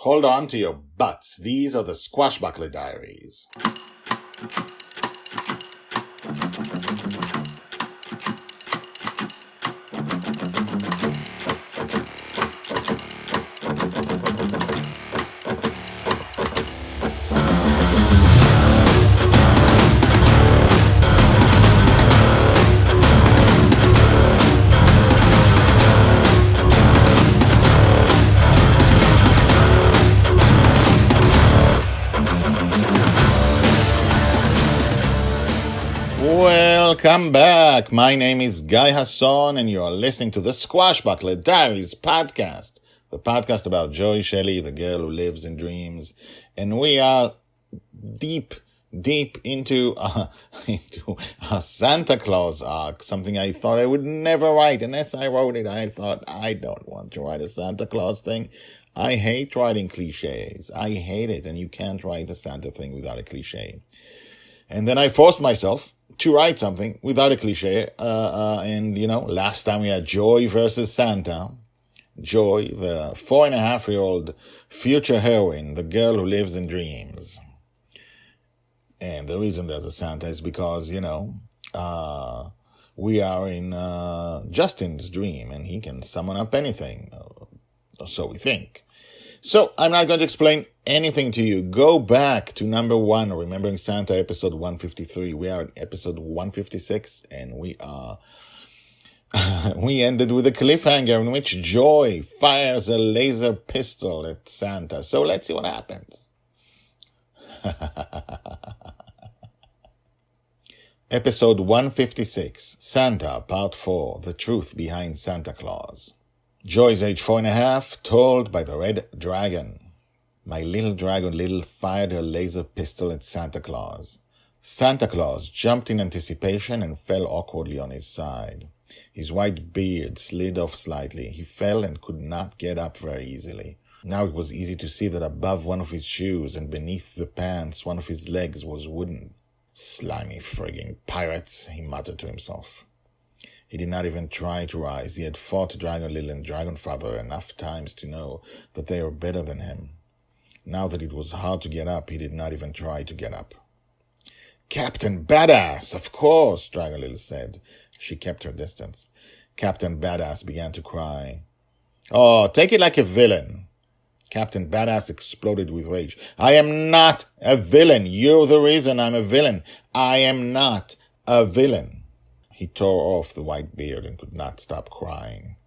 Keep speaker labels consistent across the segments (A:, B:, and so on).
A: Hold on to your butts. These are the Squashbuckler Diaries. Welcome back. My name is Guy Hasson, and you are listening to the Squashbuckler Diaries podcast, the podcast about Joy Shelley, the girl who lives in dreams. And we are deep into a Santa Claus arc, something I thought I would never write. And as I wrote it, I thought, I don't want to write a Santa Claus thing. I hate writing cliches. I hate it. And you can't write a Santa thing without a cliche. And then I forced myself to write something without a cliche. And last time we had Joy versus Santa. Joy, the 4.5-year-old future heroine, the girl who lives in dreams. And the reason there's a Santa is because, we are in Justin's dream, and he can summon up anything. Or so we think. So I'm not going to explain anything to you. Go back to number 1, Remembering Santa, episode 153. We are at episode 156, and we ended with a cliffhanger in which Joy fires a laser pistol at Santa. So let's see what happens. Episode 156, Santa, Part 4, The Truth Behind Santa Claus. Joy's age 4.5, told by the Red Dragon. My little dragon Little fired her laser pistol at Santa Claus. Santa Claus jumped in anticipation and fell awkwardly on his side. His white beard slid off slightly. He fell and could not get up very easily. Now it was easy to see that above one of his shoes and beneath the pants one of his legs was wooden. Slimy frigging pirates, he muttered to himself. He did not even try to rise. He had fought Dragon Little and Dragon Father enough times to know that they were better than him. Now that it was hard to get up, he did not even try to get up. Captain Badass, of course, Dragon Little said. She kept her distance. Captain Badass began to cry. Oh, take it like a villain. Captain Badass exploded with rage. I am not a villain. You're the reason I'm a villain. I am not a villain. He tore off the white beard and could not stop crying.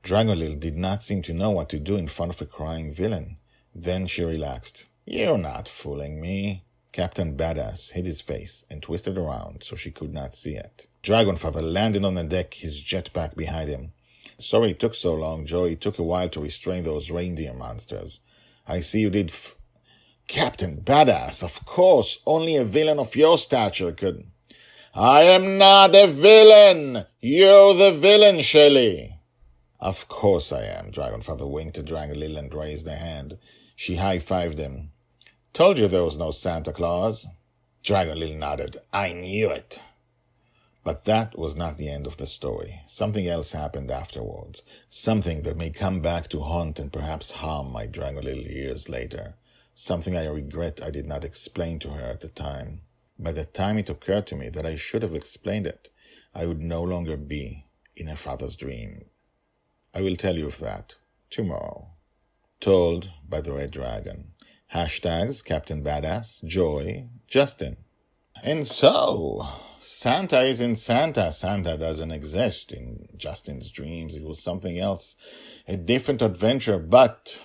A: Dragon Little did not seem to know what to do in front of a crying villain. Then she relaxed. You're not fooling me. Captain Badass hid his face and twisted around so she could not see it. Dragonfather landed on the deck, his jetpack behind him. Sorry it took so long, Joey. It took a while to restrain those reindeer monsters. I see you did Captain Badass, of course. Only a villain of your stature could... I am not a villain! You're the villain, Shelley! Of course I am, Dragonfather winked at Dragon Little and raised a hand. She high-fived him. Told you there was no Santa Claus. Dragon Little nodded. I knew it. But that was not the end of the story. Something else happened afterwards. Something that may come back to haunt and perhaps harm my Dragon Little years later. Something I regret I did not explain to her at the time. By the time it occurred to me that I should have explained it, I would no longer be in her father's dream. I will tell you of that tomorrow. Told by the Red Dragon. Hashtags Captain Badass, Joy, Justin. And so, Santa is in Santa. Santa doesn't exist in Justin's dreams. It was something else, a different adventure. But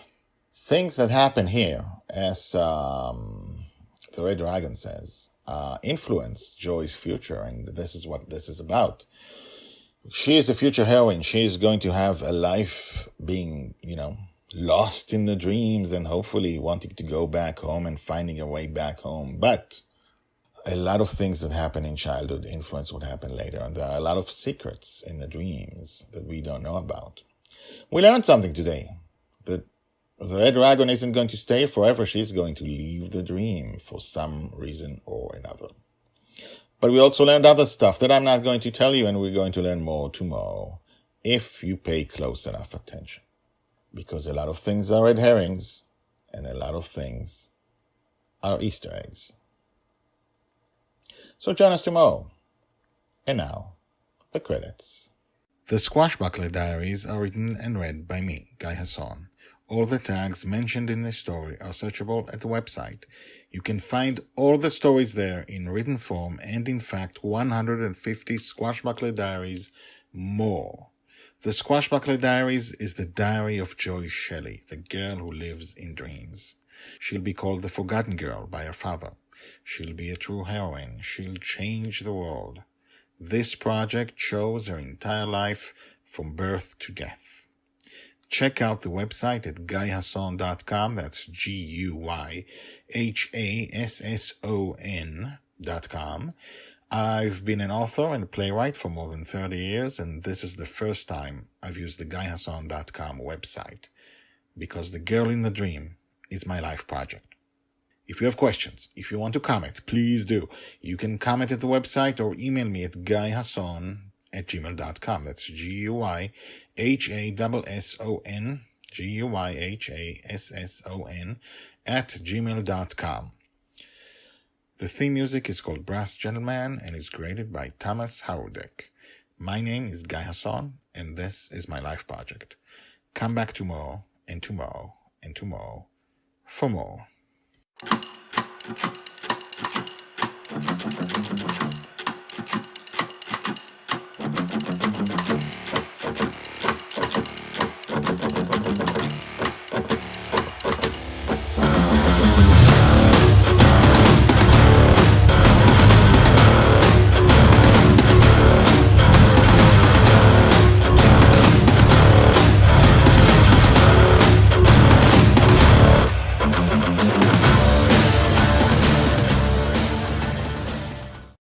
A: things that happen here, as the Red Dragon says, influence Joy's future, and this is what this is about. She is a future heroine. She is going to have a life being, lost in the dreams and hopefully wanting to go back home and finding a way back home. But a lot of things that happen in childhood influence what happened later, and there are a lot of secrets in the dreams that we don't know about. We learned something today, that the Red Dragon isn't going to stay forever. She's going to leave the dream for some reason or another. But we also learned other stuff that I'm not going to tell you, and we're going to learn more tomorrow if you pay close enough attention. Because a lot of things are red herrings, and a lot of things are Easter eggs. So join us tomorrow. And now, the credits. The Squashbuckler Diaries are written and read by me, Guy Hasson. All the tags mentioned in this story are searchable at the website. You can find all the stories there in written form and, in fact, 150 Squashbuckler Diaries more. The Squashbuckler Diaries is the diary of Shelley, the girl who lives in dreams. She'll be called the Forgotten Girl by her father. She'll be a true heroine. She'll change the world. This project shows her entire life from birth to death. Check out the website at guyhasson.com. That's GUYHASSON.com. I've been an author and a playwright for more than 30 years, and this is the first time I've used the guyhasson.com website, because The Girl in the Dream is my life project. If you have questions, if you want to comment, please do. You can comment at the website or email me at guyhasson@gmail.com. That's GUYHASSON, GUYHASSON The theme music is called Brass Gentleman and is created by Thomas Howardek. My name is Guy Hasson, and this is my life project. Come back tomorrow, and tomorrow, and tomorrow for more.